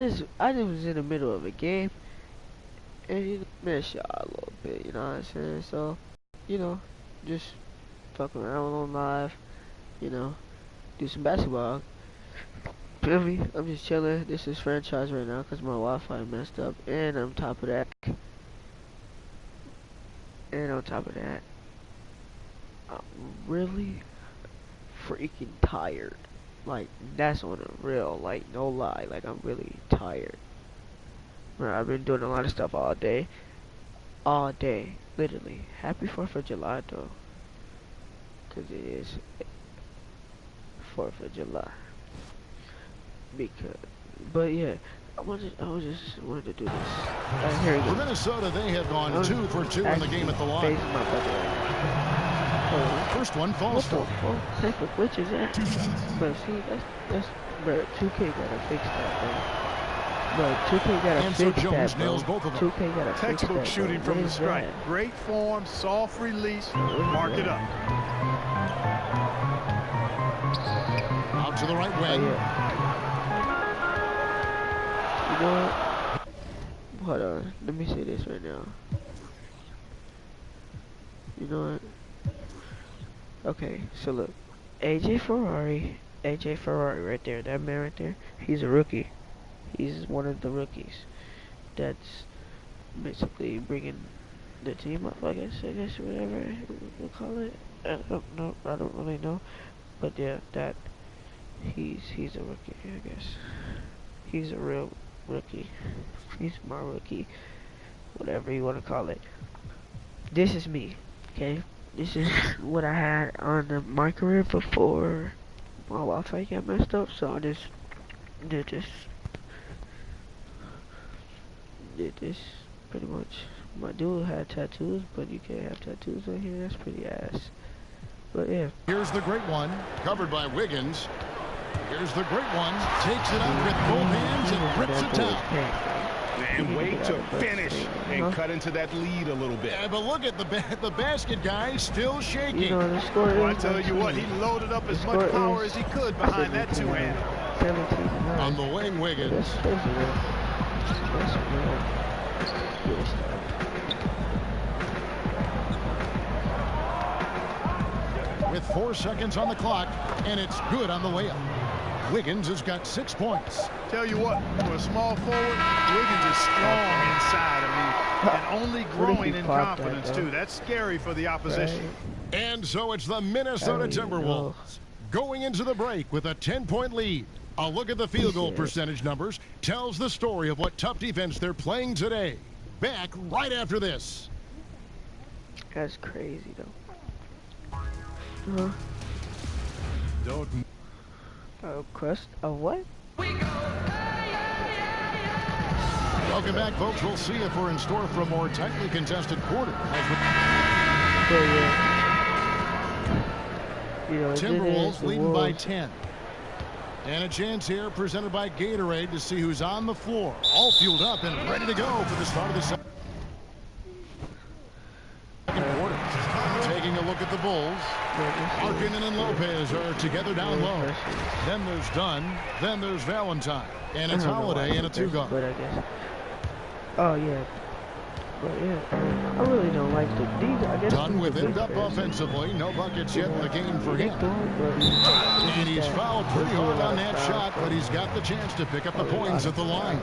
I just was in the middle of a game and he missed y'all a little bit, you know what I'm saying? So, you know, just fucking around on live, you know, do some basketball. Feel me? I'm just chilling. This is franchise right now because my Wi-Fi messed up, and on top of that, I'm really freaking tired. Like, that's on a real, like, no lie. Like, I'm really tired. Bro, I've been doing a lot of stuff all day. All day. Literally. Happy 4th of July, though. Because it is 4th of July. Because, but yeah. I just wanted to do this. Here we go. For Minnesota, they have gone 2 for 2 in the game at the line. First one falls for. What type of glitch is that? But see, that's bro, 2K gotta fix that, bro. Bro, 2K gotta fix that, bro. 2K gotta fix that. Textbook shooting from the strike. Great form, soft release. Mark it up. Out to the right wing. You know what? Hold on. Let me say this right now. You know what? Okay, so look. AJ Ferrari right there. That man right there. He's a rookie. He's one of the rookies. That's basically bringing the team up, I guess, whatever we'll call it. I don't know. I don't really know. But yeah, that he's a rookie, I guess. He's a real rookie. He's my rookie. Whatever you want to call it. This is me, okay? This is what I had on my career before my Wi-Fi got messed up, so I just did this pretty much. My dude had tattoos, but you can't have tattoos on here. That's pretty ass. But yeah. Here's the great one, covered by Wiggins. Here's the great one, takes it up with both hands and rips it down. And wait to finish and cut into that lead a little bit. Yeah, but look at the basket guy still shaking. You know, the score well, I tell you what, he loaded up as much power as he could behind that two-hander. On the wing, Wiggins. With 4 seconds on the clock, and it's good on the way up. Wiggins has got 6 points. Tell you what, for a small forward, Wiggins is strong inside. I mean, and only growing in confidence, too. That's scary for the opposition. Right. And so it's the Minnesota Timberwolves going into the break with a 10-point lead. A look at the field goal percentage numbers tells the story of what tough defense they're playing today. Back right after this. That's crazy, though. Don't. Crust of what? Welcome back, folks. We'll see if we're in store for a more tightly contested quarter. Timberwolves leading by 10. And a chance here presented by Gatorade to see who's on the floor. All fueled up and ready to go for the start of the second quarter. Taking a look at the Bulls. Markkanen and Lopez are together down low. Then there's Dunn. Then there's Valentine. And it's Holiday in a two-guard. Oh, yeah. But yeah, I really don't like these. Dunn with it up offensively. No buckets yet in the game for him. And he's fouled pretty hard on that shot, but he's got the chance to pick up the points at the line.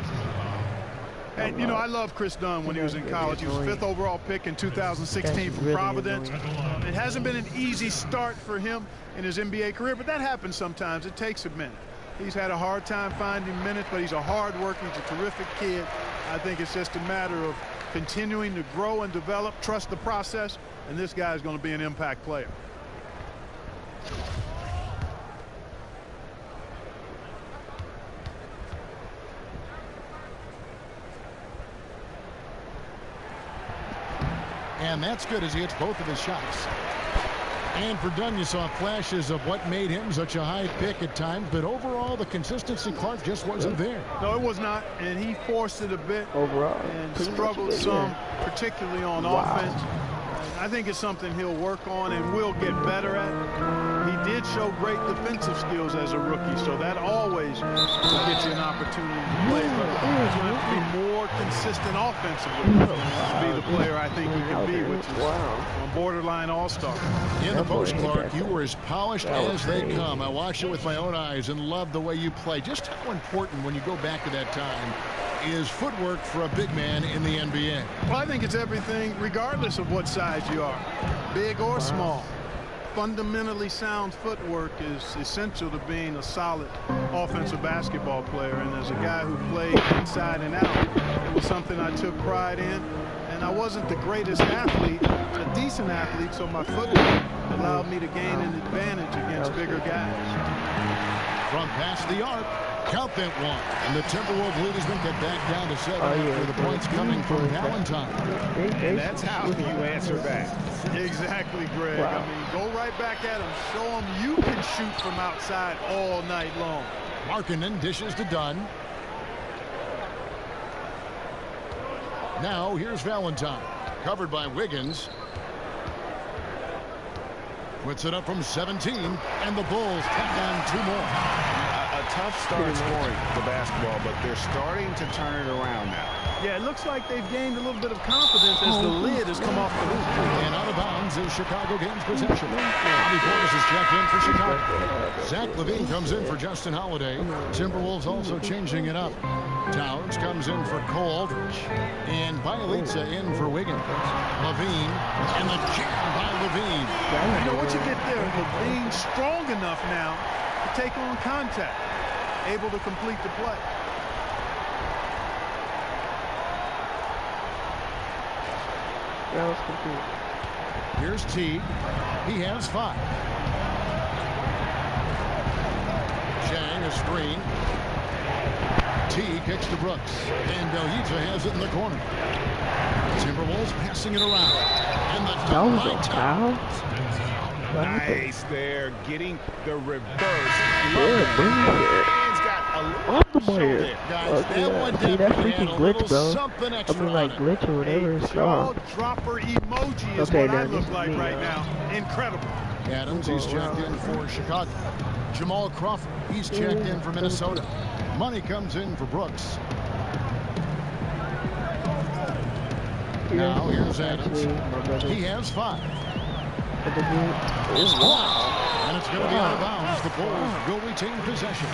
And, you know, I love Chris Dunn when he was in college. He was 5th overall pick in 2016 from Providence. It hasn't been an easy start for him in his NBA career, but that happens sometimes. It takes a minute. He's had a hard time finding minutes, but he's a hard worker. He's a terrific kid. I think it's just a matter of continuing to grow and develop, trust the process, and this guy is going to be an impact player. And that's good as he hits both of his shots. And for Dunn, you saw flashes of what made him such a high pick at times, but overall the consistency, Clark, just wasn't there. No, it was not, and he forced it a bit overall and struggled some, particularly on offense. I think it's something he'll work on and will get better at. He did show great defensive skills as a rookie, so that always will get you an opportunity to play. But you have to be more consistent offensively to be the player I think you can be, which is a borderline all-star. In the post, Clark, you were as polished as they come. I watched it with my own eyes and loved the way you play. Just how important, when you go back to that time, is footwork for a big man in the NBA? Well, I think it's everything, regardless of what size you are, big or small. Fundamentally sound footwork is essential to being a solid offensive basketball player. And as a guy who played inside and out, it was something I took pride in. And I wasn't the greatest athlete, a decent athlete, so my footwork allowed me to gain an advantage against bigger guys. From past the arc, count that one. And the Timberwolves lead has been cut back down to 7 after the points coming from Valentine. And that's how you answer back. Exactly, Greg. I mean, go right back at him. Show him you can shoot from outside all night long. Markkanen dishes to Dunn. Now here's Valentine, covered by Wiggins. Puts it up from 17, and the Bulls tack on 2 more. A tough start scoring the basketball, but they're starting to turn it around now. Yeah, it looks like they've gained a little bit of confidence as the lid has come off the hoop. And out of bounds as Chicago gains possession. Bobby Portis is checked in for Chicago. Zach LaVine comes in for Justin Holiday. Timberwolves also changing it up. Towns comes in for Cole Aldridge. And Bielitsa in for Wiggins. LaVine, and the jam by LaVine. You know what you get there? LaVine strong enough now to take on contact. Able to complete the play. That was complete. Here's T. He has 5. Chang, a screen. T kicks to Brooks. And Belhita has it in the corner. Timberwolves passing it around. And the dunk by Towns. Nice there, getting the reverse. Man's got a little there. Guys, that one See, that definitely had freaking a glitch, little bro. something I extra mean, like on it. glitch or whatever it's Jaw called. dropper emoji is Okay, what I now look this like is me, right now. Incredible. Adams, he's checked in for Chicago. Jamal Crawford, he's checked in for Minnesota. Money comes in for Brooks. Now here's Adams. He has 5. It's blocked. And it's going to be out of bounds. The Bulls will retain possession.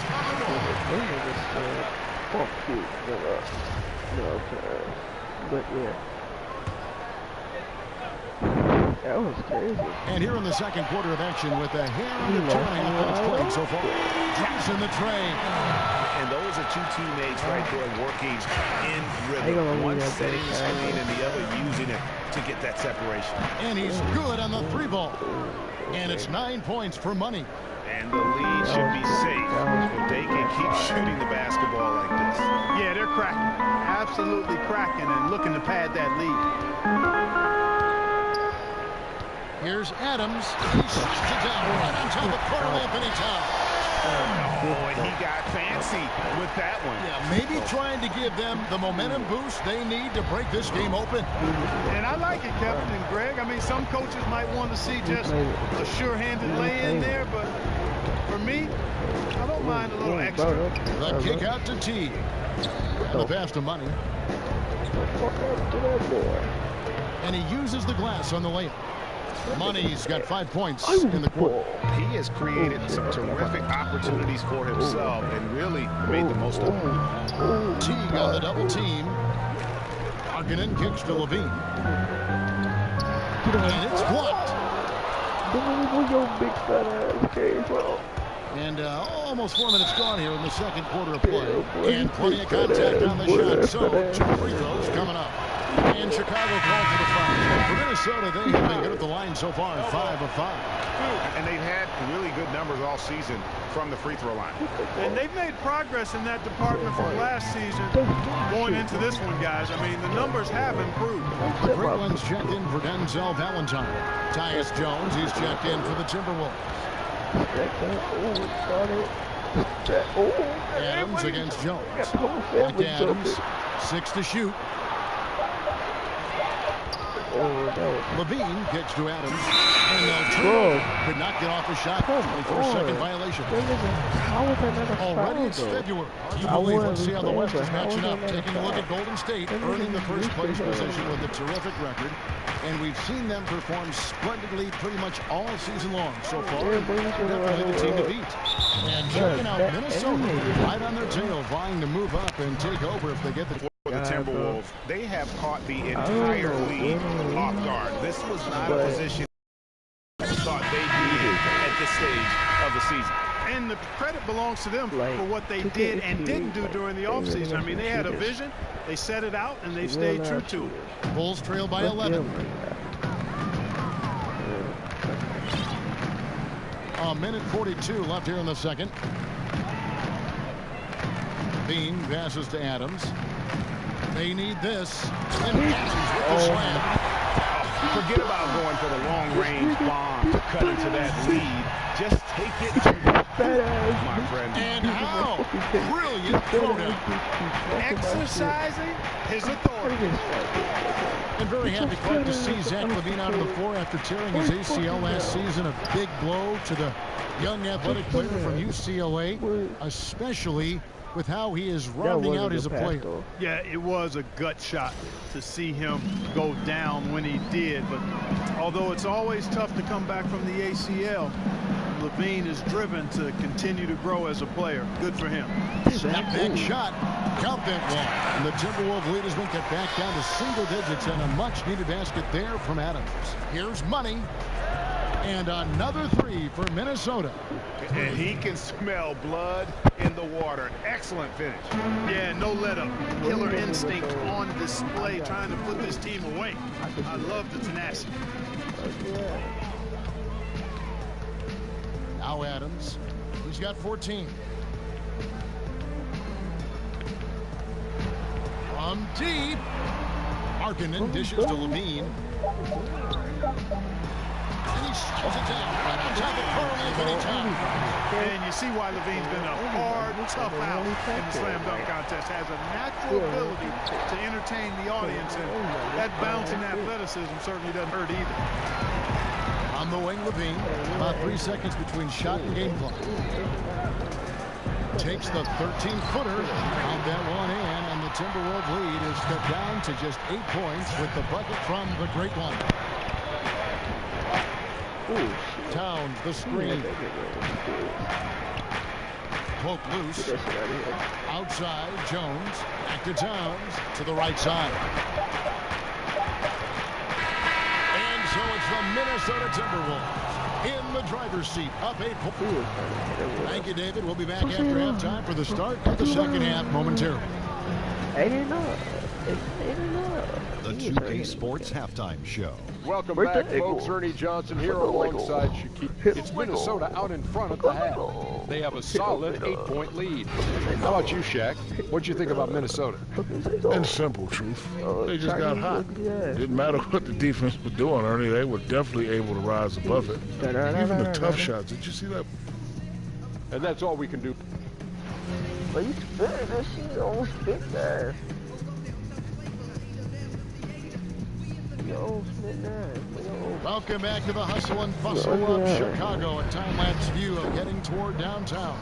But yeah. That was crazy. And here in the second quarter of action with a hair under 2.5 minutes played so far. Drops in the tray. And those are 2 teammates right there working in rhythm. One setting the screen and the other using it to get that separation. And he's good on the 3 ball. And it's 9 points for Money. And the lead should be safe if they can keep shooting the basketball like this. Yeah, they're cracking. Absolutely cracking and looking to pad that lead. Here's Adams. He shuts it down right on top of Karl Anthony Towns. Oh, and he got fancy with that one. Yeah, maybe trying to give them the momentum boost they need to break this game open. And I like it, Kevin and Greg. I mean, some coaches might want to see just a sure-handed lay-in there, but for me, I don't mind a little extra. The kick out to T. And the pass to Money. And he uses the glass on the layup. Money's got 5 points in the quarter. He has created some terrific opportunities for himself and really made the most of them. Teague on the double team. Markkanen kicks to LaVine. And it's blocked. And almost 4 minutes gone here in the second quarter of play. And plenty of contact on the shot. So 2 free throws coming up. And Chicago called for the foul. For Minnesota, they have been good at the line so far, 5 of 5. And they've had really good numbers all season from the free throw line. And they've made progress in that department from last season going into this one, guys. I mean, the numbers have improved. The great one's checked in for Denzel Valentine. Tyus Jones, he's checked in for the Timberwolves. Adams against Jones. Back to Adams. 6 to shoot. Levine gets to Adams. And Turner could not get off a shot. 24-second violation. Already it's February. You believe, let's see how the West is matching up. Taking a look at Golden State, earning the first place position with a terrific record. And we've seen them perform splendidly pretty much all season long so far. Definitely the team to beat. And checking out Minnesota right on their tail, vying to move up and take over if they get the... For the Timberwolves, they have caught the entire league off guard. This was not a position thought they needed at this stage of the season. And the credit belongs to them for what they did and didn't do during the offseason. I mean, they had a vision, they set it out, and they stayed true to it. Bulls trail by 11. A minute 42 left here in the second. Bean passes to Adams. They need this. And Adams with the slam. Forget about going for the long-range bomb to cut into that lead. Just take it to the bed, my friend. And how brilliant throwdown. Exercising his authority. And very happy glad to see Zach LaVine out on the floor after tearing his ACL last season. A big blow to the young athletic player from UCLA, especially with how he is rounding out as a player. Yeah, it was a gut shot to see him go down when he did. But although it's always tough to come back from the ACL, LaVine is driven to continue to grow as a player. Good for him. Snap-back shot. Count that one. And the Timberwolves lead has been cut back down to single digits, and a much-needed basket there from Adams. Here's money. And another three for Minnesota. And he can smell blood in the water. Excellent finish. Yeah, no let-up. Killer instinct on display, trying to put this team away. I love the tenacity. Now Adams. He's got 14. From deep. Markkanen dishes to LaVine. And he shoots it down right on top of Karl-Anthony Towns. And you see why LaVine's been a hard, tough out in the slam dunk contest. Has a natural ability to entertain the audience, and that bouncing athleticism certainly doesn't hurt either. On the wing, LaVine. About 3 seconds between shot and game clock. Takes the 13-footer. Found that one in, and the Timberwolves lead is cut down to just 8 points with the bucket from the Great One. Towns, the screen. Poke loose. Outside, Jones. Back to Towns. To the right side. And so it's the Minnesota Timberwolves in the driver's seat. Up 8 points. Thank you, David. We'll be back after halftime for the start of the second half momentarily. The 2K Sports Halftime Show. Welcome back, folks. Ernie Johnson here alongside Shaquille. It's Minnesota out in front at the half. They have a solid 8-point lead. How about you, Shaq? What'd you think about Minnesota? In simple truth, they just got hot. Didn't matter what the defense was doing, Ernie. They were definitely able to rise above it. Even the tough shots. Did you see that? And that's all we can do. But you spit that shit, almost spit that. Welcome back to the hustle and bustle of Chicago. A time-lapse view of heading toward downtown.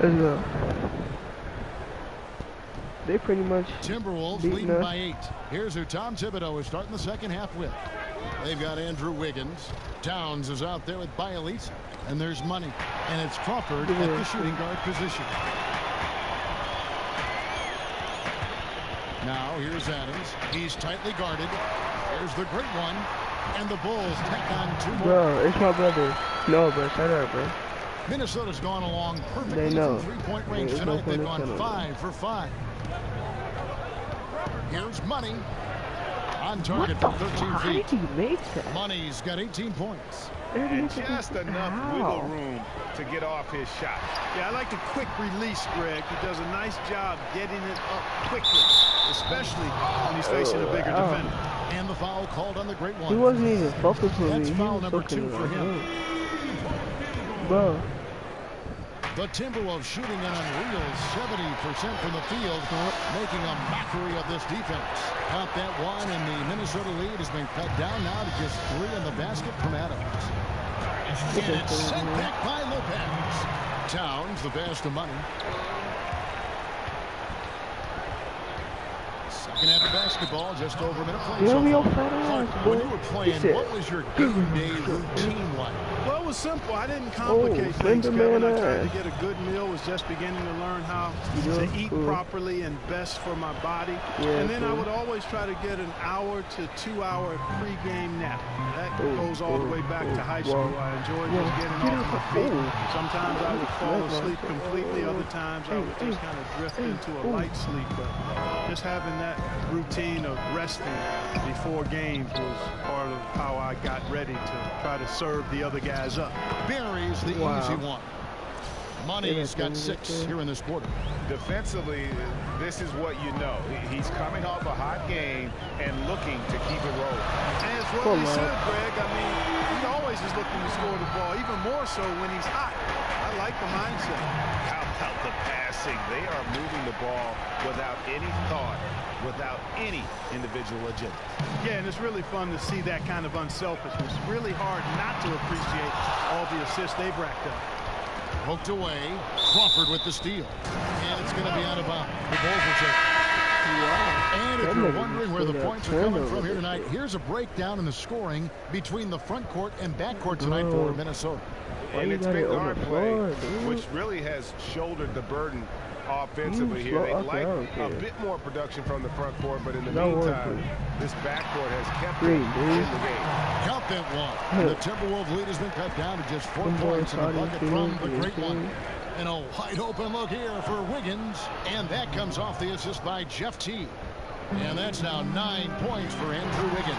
Let's go. They pretty much Timberwolves leading by 8. Here's who Tom Thibodeau is starting the second half with. They've got Andrew Wiggins. Towns is out there with Bielitsa. And there's money. And it's Crawford at the shooting guard position. Now here's Adams. He's tightly guarded. Here's the Great One. And the Bulls tack on 2 more. Bro, it's my brother. No, bro, shut up, bro. Minnesota's gone along perfectly from 3-point range tonight. They've gone 5 for 5. Here's Money. On target for 13 feet. He makes that? Money's got 18 points. And just enough wiggle room to get off his shot. Yeah, I like the quick release, Greg. He does a nice job getting it up quickly, especially when he's facing a bigger defender. And the foul called on the Great One. He wasn't even focused on me. That's foul number 2 for him. Bro. The Timberwolves shooting an unreal 70% from the field, making a mockery of this defense. Count that one, and the Minnesota lead has been cut down now to just 3 in the basket from Adams. And it's sent back by Lopez. Towns, the best of money. Second half of basketball, just over a minute played so far. When you were playing, what was your game-day routine like? Well, it was simple. I didn't complicate things, Kevin. I tried to get a good meal, was just beginning to learn how to eat properly and best for my body. And then I would always try to get an hour to 2 hour pregame nap. That goes all the way back to high school. I enjoyed just getting off my feet. Sometimes I would fall asleep completely. Other times I would just kind of drift into a light sleep. But just having that routine of resting before games was part of how I got ready to try to serve the other guys up. Barry's the easy one. Money's got 6 here in this quarter. Defensively, this is what you know. He's coming off a hot game and looking to keep it rolling. And it's what he said, Greg. I mean, he always is looking to score the ball, even more so when he's hot. I like the mindset. How about the passing? They are moving the ball without any thought, without any individual agenda. Yeah, and it's really fun to see that kind of unselfishness. Really hard not to appreciate all the assists they've racked up. Poked away. Crawford with the steal. And it's going to be out of bounds. The Bulls will take it. And if you're wondering where the points are coming from here tonight, here's a breakdown in the scoring between the front court and back court tonight for Minnesota. And it's been guard play, which really has shouldered the burden offensively here. They'd like a bit more production from the front court, but in the meantime, this backcourt has kept it in the game. Count that one. The Timberwolves lead has been cut down to just 4 points in the bucket from the Great One. And a wide open look here for Wiggins, and that comes off the assist by Jeff Teague. And that's now 9 points for Andrew Wiggins.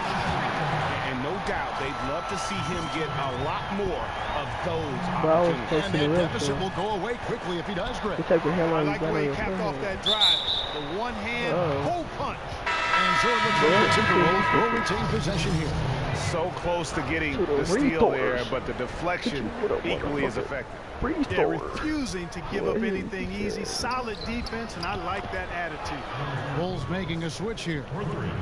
And no doubt they'd love to see him get a lot more of those opportunities. And that deficit will go away quickly if he does, Greg. I like the way he capped off that drive. The one-hand hole punch. And so the Timberwolves will retain possession here. So close to getting the steal there, but the deflection equally as effective. They're refusing to give up anything easy. Solid defense, and I like that attitude. Bulls making a switch here.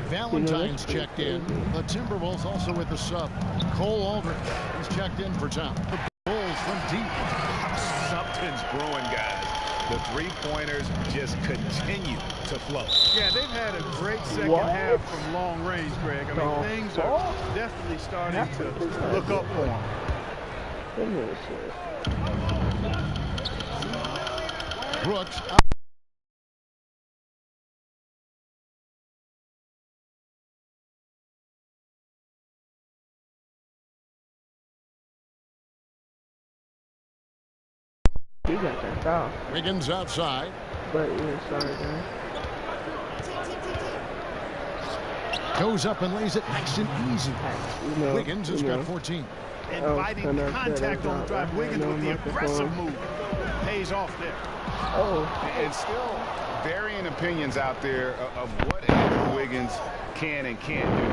Valentine's checked in. The Timberwolves also with the sub. Cole Aldrich is checked in for Town. The Bulls from deep. Something's brewing, guys. The three-pointers just continue to flow. Yeah, they've had a great second half from long range, Greg. I mean, things are definitely starting to look up for them. Brooks. He got that foul. Wiggins outside. But yeah, sorry, guys. Goes up and lays it nice and easy. Wiggins has got 14. Inviting contact on the drive. Wiggins with the aggressive move. Pays off there. And still varying opinions out there of what Andrew Wiggins can and can't do.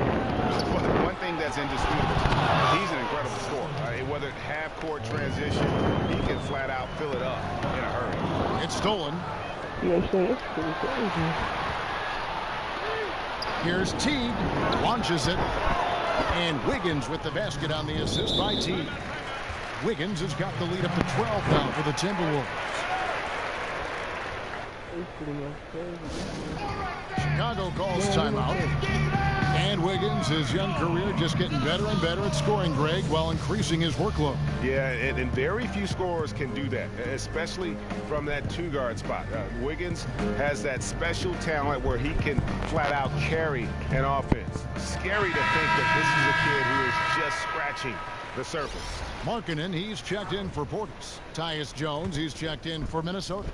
But one thing that's indisputable, he's an incredible scorer. Whether it's half-court transition, he can flat out fill it up in a hurry. It's stolen. Here's Teague. Launches it. And Wiggins with the basket on the assist by Teague. Wiggins has got the lead up to 12 now for the Timberwolves. Chicago calls timeout. And Wiggins, his young career, just getting better and better at scoring, Greg, while increasing his workload. Yeah, and very few scorers can do that, especially from that two-guard spot. Wiggins has that special talent where he can flat-out carry an offense. Scary to think that this is a kid who is just scratching the surface. Markkanen, he's checked in for Portis. Tyus Jones, he's checked in for Minnesota.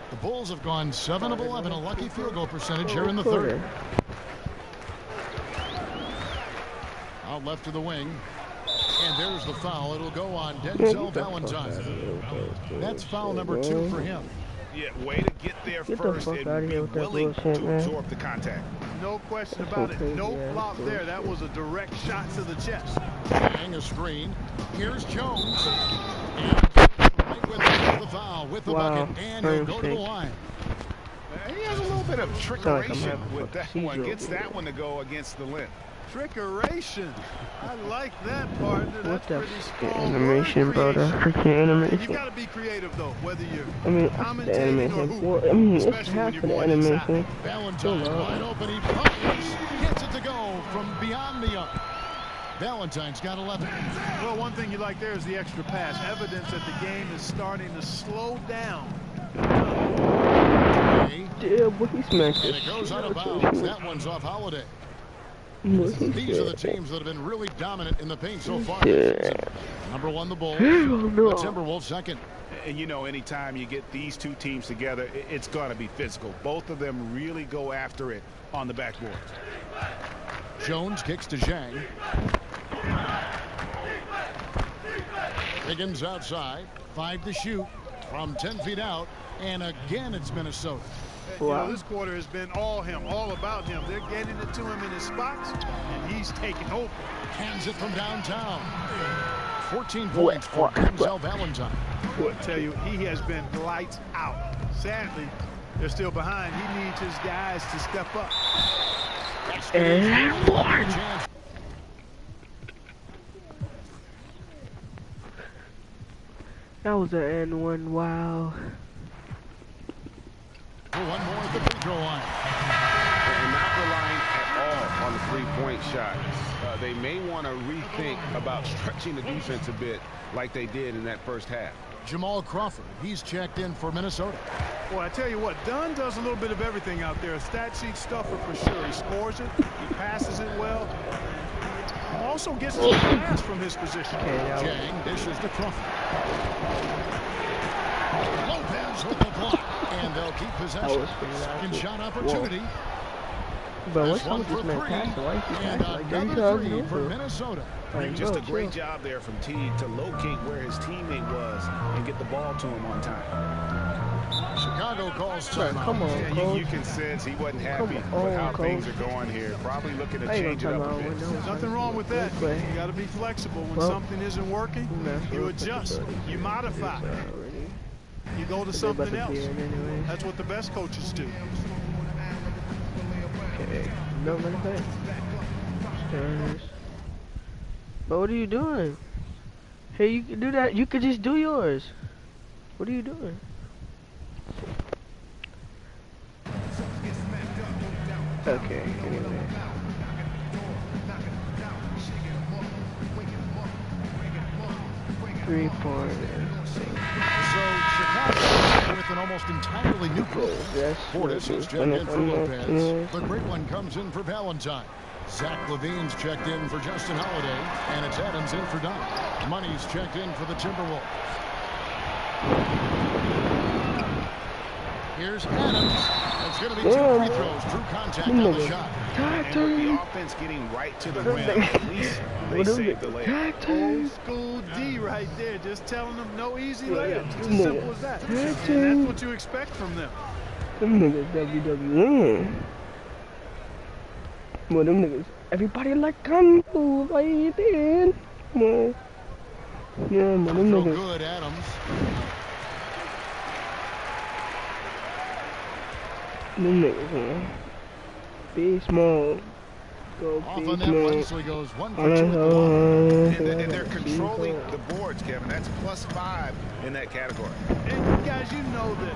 The Bulls have gone 7 of 11, a lucky field goal percentage here in the third. Out left to the wing. And there's the foul. It'll go on Denzel Valentine. That's foul number 2 for him. Yeah, way to get there first and be willing to absorb the contact. No question about it. No flop there. That was a direct shot to the chest. Hang a screen. Here's Jones. And now with the bucket, and he'll go to the line. He has a little bit of trickeration with that one. Gets that one to go against the limb. Trickeration. I like that, partner. What That's the pretty strong animation, bro? The freaking You animation. got to be creative, though, whether you're I mean, the commentating or animation. hooping, Well, I mean, it's especially when half you're of the going animation. inside. Valentine wide open. He fires. Gets it to go from beyond the arc. Valentine's got 11. Well, one thing you like there is the extra pass. Evidence that the game is starting to slow down. Yeah, boy, he smashed And it. it goes out of bounds. That one's off Holiday. These are the teams that have been really dominant in the paint so far this season. Number one, the Bulls. The Timberwolves second. And you know, anytime you get these two teams together, it's going to be physical. Both of them really go after it on the backboard. Jones kicks to Zhang. Higgins outside. 5 to shoot from 10 feet out. And again, it's Minnesota. You know, this quarter has been all him, all about him. They're getting it to him in his spots, and he's taking over. Hands it from downtown. 14 points for Denzel Valentine. I tell you, he has been lights out. Sadly, they're still behind. He needs his guys to step up. That was an N1, wow. One more at the free throw line. And not relying at all on the three-point shot. They may want to rethink about stretching the defense a bit like they did in that first half. Jamal Crawford, he's checked in for Minnesota. Well, I tell you what, Dunn does a little bit of everything out there. A stat sheet stuffer for sure. He scores it, he passes it well, he also gets his pass from his position. Jang dishes to Crawford. Lopez with the block, and they'll keep possession. Second shot opportunity. But what's This up one with this for man three, passing? Why is he and passing like 30 another times three for over? Minnesota. Just a great job there from Teague to locate where his teammate was and get the ball to him on time. Chicago calls timeout. Come on, Yeah, you can sense he wasn't happy with how things are going here. Probably looking to change it up a bit. There's nothing wrong with that. You got to be flexible. When something isn't working, you adjust, you modify, you go to something else. That's what the best coaches do. Okay, no matter what. But what are you doing? Hey, you can do that. You could just do yours. What are you doing? Okay, anyway. Three-pointer. So Chicago with an almost entirely new crew. Portis is checked in for Lopez. The great one comes in for Valentine. Zach Levine's checked in for Justin Holiday, and it's Adams in for Dunn. Money's checked in for the Timberwolves. Here's Adams. It's going to be 2 free throws. True contact on the shot. And with the offense getting right to the rim, at least they saved the layup. Old school D right there, just telling them no easy layups. It's as simple as that. And that's what you expect from them. Them niggas WWE. Well, them niggas, everybody like kung fu fighting. Come on. Yeah, man, them So niggas. good, Adams. Them niggas, man. Be small. Go Off be on that small. one, so he goes 1 for 2 at the line. And they're controlling the boards, Kevin. That's +5 in that category. And guys, you know that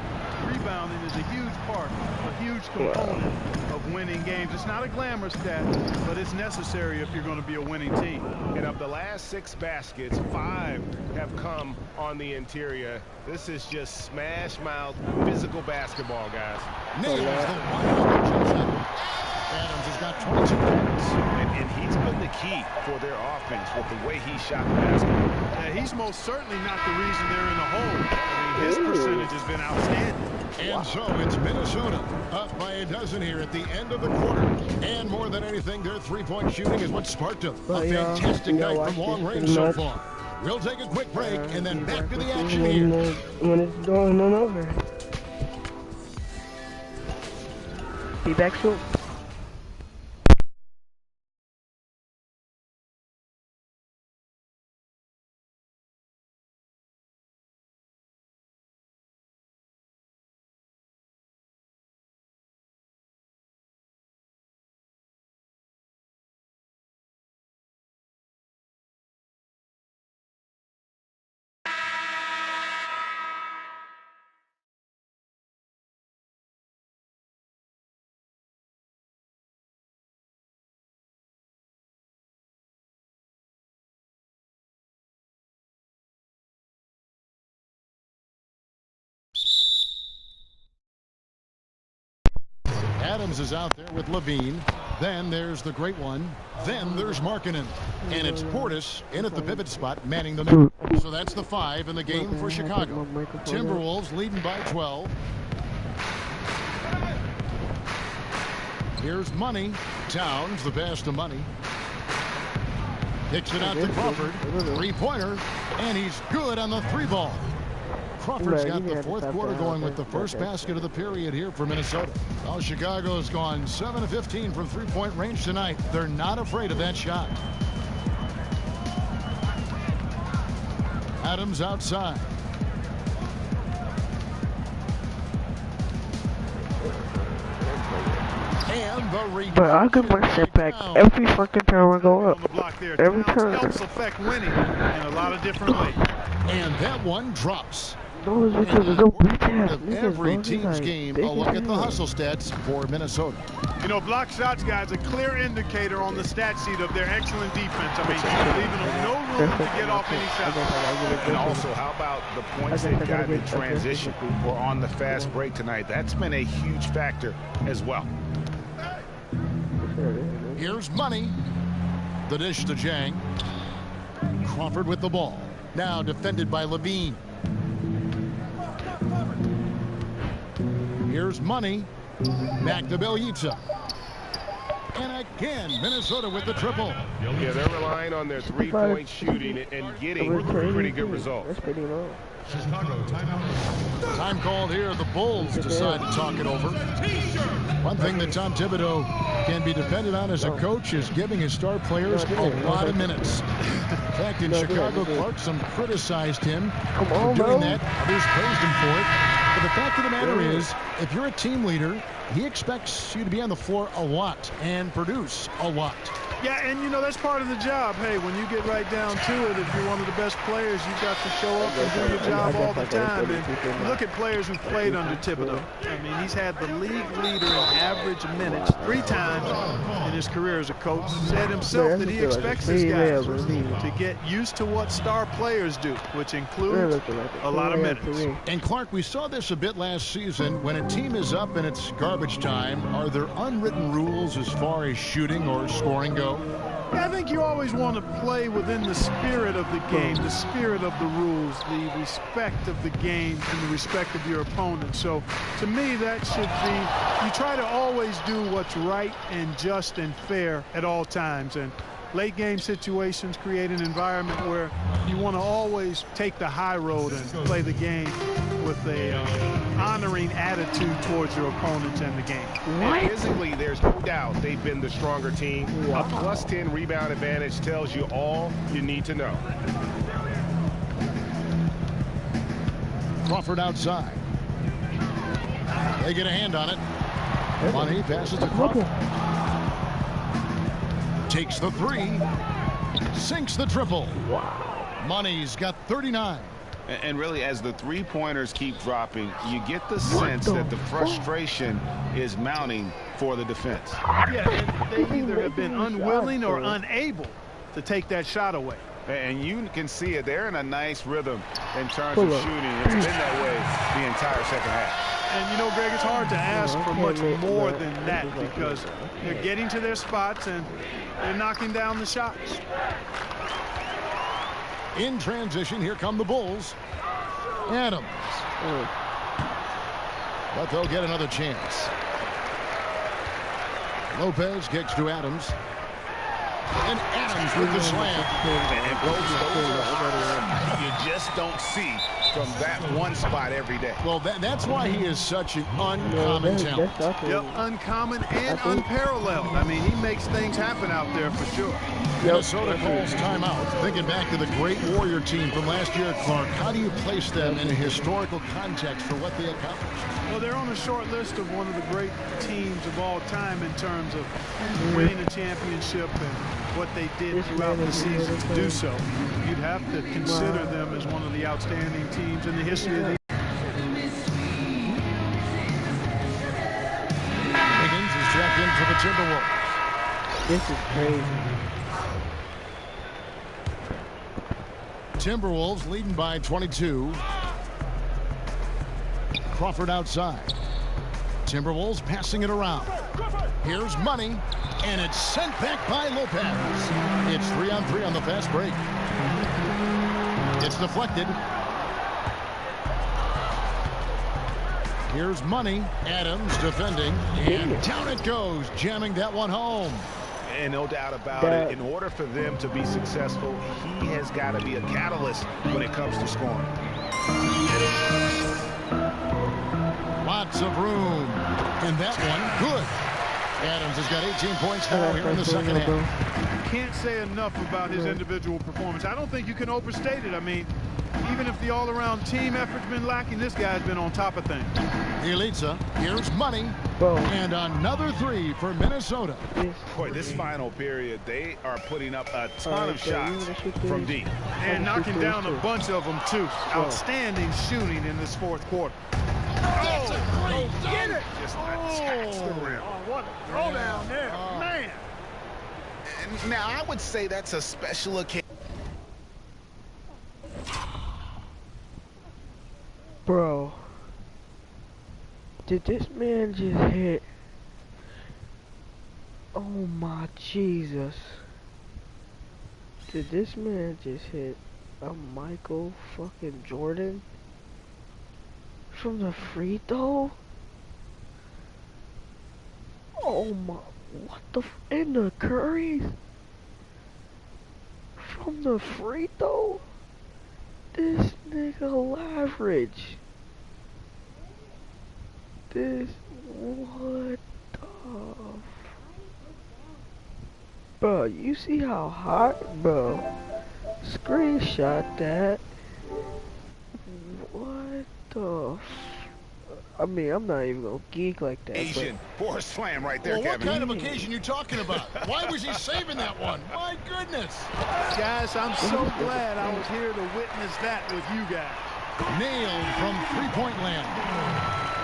rebounding is a huge part, a huge component of winning games. It's not a glamour stat, but it's necessary if you're going to be a winning team. And of the last 6 baskets, 5 have come on the interior. This is just smash mouth physical basketball, guys. Nails the wide open shot. Adams has got 22 points. And he's been the key for their offense with the way he shot the basketball. Yeah, he's most certainly not the reason they're in the hole. I mean, his percentage has been outstanding. And so it's Minnesota up by a dozen here at the end of the quarter. And more than anything, their three-point shooting is what sparked them. A fantastic night from long range so far. We'll take a quick break and then back to the action here. When it's done and over. Be back soon. Adams is out there with Levine. Then there's the great one. Then there's Markkanen. And it's Portis in at the pivot spot, manning the middle. So that's the 5 in the game for Chicago. Timberwolves leading by 12. Here's Money. Towns, the pass to Money. Kicks it out to Crawford. Three-pointer. And he's good on the 3-ball. Crawford's got the fourth quarter going with the first basket of the period here for Minnesota. Well, Chicago's gone 7 of 15 from three-point range tonight. They're not afraid of that shot. Adams outside. And the rebound. But I'll get my step back every fucking time I go up. Every time. Helps affect winning in a lot of different ways. And that one drops. No, it's because of every team's game, a look at the hustle stats for Minnesota. You know, block shots, guys, a clear indicator on the stat sheet of their excellent defense. I mean, leaving them no room to get off any shot. And also, how about the points they got in transition or on the fast break tonight? That's been a huge factor as well. Here's Money. The dish to Jang. Crawford with the ball. Now defended by Levine. Here's Money. Back to Bielitsa. And again, Minnesota with the triple. Yeah, they're relying on their three-point shooting and getting pretty good results. That's pretty low. Time called here. The Bulls decide to talk it over. One thing that Tom Thibodeau can be depended on as a coach is giving his star players a lot of minutes. In fact, in Chicago, Clarkson criticized him for doing that. Others praised him for it. But the fact of the matter is, if you're a team leader, he expects you to be on the floor a lot and produce a lot. Yeah, and you know, that's part of the job. Hey, when you get right down to it, if you're one of the best players, you've got to show up and do your job all the time. And you look at players who've played under Thibodeau. I mean, he's had the league leader in average minutes 3 times in his career as a coach. Said himself that he expects his guys to get used to what star players do, which includes a lot of minutes. And Clark, we saw this a bit last season. When a team is up and it's garbage time, are there unwritten rules as far as shooting or scoring go? I think you always want to play within the spirit of the game, the spirit of the rules, the respect of the game, and the respect of your opponent. So, to me, that should be, you try to always do what's right and just and fair at all times. And late game situations create an environment where you want to always take the high road and play the game with a honoring attitude towards your opponents and the game. And physically, there's no doubt they've been the stronger team. A +10 rebound advantage tells you all you need to know. Crawford outside. They get a hand on it. Money passes to Crawford. Takes the 3. Sinks the triple. Wow. Money's got 39. And really, as the three-pointers keep dropping, you get the sense that the frustration is mounting for the defense. Yeah, and they either have been unwilling or unable to take that shot away. And you can see it. They're in a nice rhythm in terms of shooting. It's been that way the entire second half. And, you know, Greg, it's hard to ask for much more than that because they're getting to their spots and they're knocking down the shots. In transition, here come the Bulls. Adams. But they'll get another chance. Lopez kicks to Adams. And Adams with the slam. And you just don't see from that one spot every day. Well, that's why he is such an uncommon talent. Yep, uncommon and unparalleled. I mean, he makes things happen out there for sure. Minnesota calls timeout. Thinking back to the great Warrior team from last year, Clark, how do you place them in a historical context for what they accomplished? Well, they're on a short list of one of the great teams of all time in terms of winning a championship and what they did throughout the season to do so. You'd have to consider them as one of the outstanding teams in the history of the Higgins is checked in for the Timberwolves. This is crazy. Timberwolves leading by 22. Crawford outside. Timberwolves passing it around. Here's Money, and it's sent back by Lopez. It's 3-on-3 on the fast break. It's deflected. Here's Money. Adams defending, and down it goes, jamming that one home. And no doubt about it, in order for them to be successful, he has got to be a catalyst when it comes to scoring. Lots of room. And that one, good. Adams has got 18 points now here in the second half. Can't say enough about his individual performance. I don't think you can overstate it. I mean, even if the all-around team effort's been lacking, this guy's been on top of things. Elitza, here's Money, and another three for Minnesota. Boy, this final period, they are putting up a ton of shots from deep. And knocking down a bunch of them, too. Outstanding shooting in this fourth quarter. Get it! Just attacks the rim. What a throwdown there, man. Now, I would say that's a special occasion. Bro, did this man just hit? Oh my Jesus. Did this man just hit a Michael fucking Jordan from the free throw? Oh my, what the in the Curry? From the free throw? This nigga Laveridge. This, what the... Bro, you see how hot? Bro, screenshot that. What the... I mean, I'm not even gonna geek like that. Asian for a slam right there, well, Kevin. What kind of occasion you talking about? Why was he saving that one? My goodness. Guys, I'm so glad I was here to witness that with you guys. Nailed from three-point land.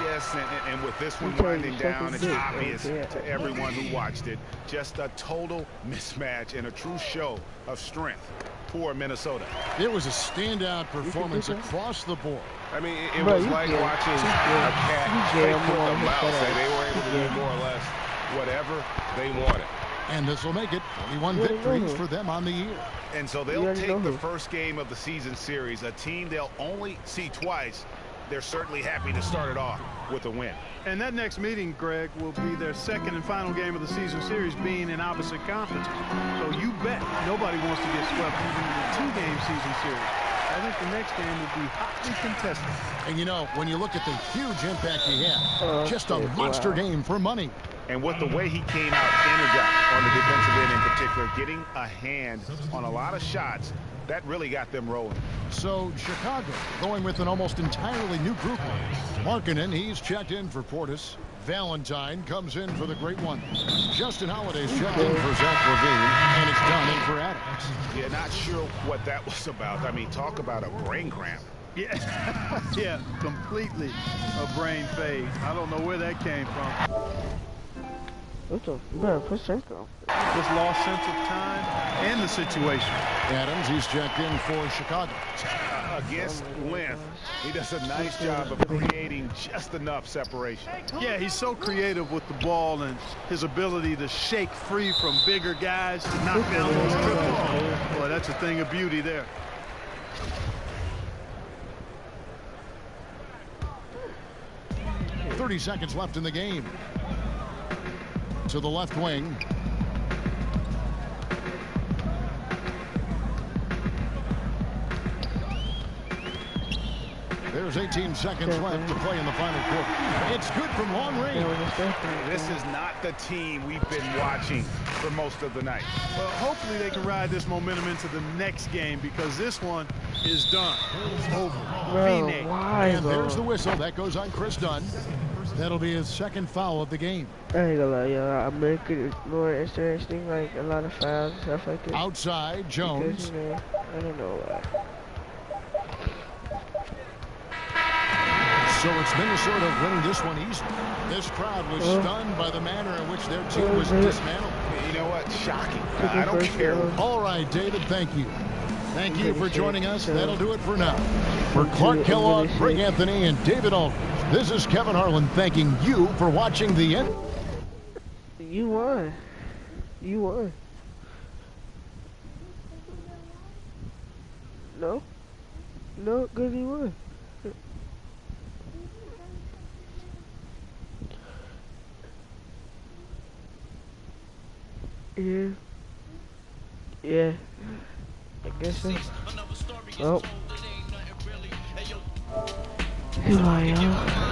Yes, and with this one winding down, it's obvious to everyone who watched it. Just a total mismatch and a true show of strength for Minnesota. It was a standout performance across the board. I mean, it was like watching a cat play with a mouse. They were able to do more or less whatever they wanted. And this will make it 21 victories for them on the year. And so they'll take the first game of the season series, a team they'll only see twice. They're certainly happy to start it off with a win. And that next meeting, Greg, will be their second and final game of the season series, being in opposite conference. So you bet nobody wants to get swept even in a two-game season series. I think the next game will be hotly contested. And you know, when you look at the huge impact he had, just a monster game for Money. And with the way he came out energized on the defensive end in particular, getting a hand on a lot of shots, that really got them rolling. So Chicago going with an almost entirely new group. Markkanen, he's checked in for Portis. Valentine comes in for the great one. Justin Holiday's checked in for Zach LaVine, and it's done in for Adams. Yeah, not sure what that was about. I mean, talk about a brain cramp. Yeah, yeah, completely a brain fade. I don't know where that came from. What the, man, put Senko. Just lost sense of time and the situation. Adams, he's checked in for Chicago. Against length, he does a nice job of creating just enough separation. Yeah, he's so creative with the ball and his ability to shake free from bigger guys to knock down those triples. Boy, that's a thing of beauty there. .30 seconds left in the game. To the left wing. There's 18 seconds left to play in the final quarter. It's good from long range. This is not the team we've been watching for most of the night. Well, hopefully they can ride this momentum into the next game because this one is done. It's over. Bro, why, and bro? there's the whistle. That goes on Chris Dunn. That'll be his second foul of the game. I ain't gonna lie, yo. I make it more interesting, like a lot of fouls and stuff like that. Outside, Jones. Because, you know, I don't know why. So it's Minnesota winning this one easily. This crowd was stunned by the manner in which their team was dismantled. You know what? Shocking. I don't care. All right, David, thank you. Thank you for joining us. That'll do it for now. For Clark Kellogg, Greg Anthony, and David Aldridge, This is Kevin Harlan thanking you for watching the end. You won. You won. No? No, because he won. Yeah. Yeah. I guess so. Oh. Here I am.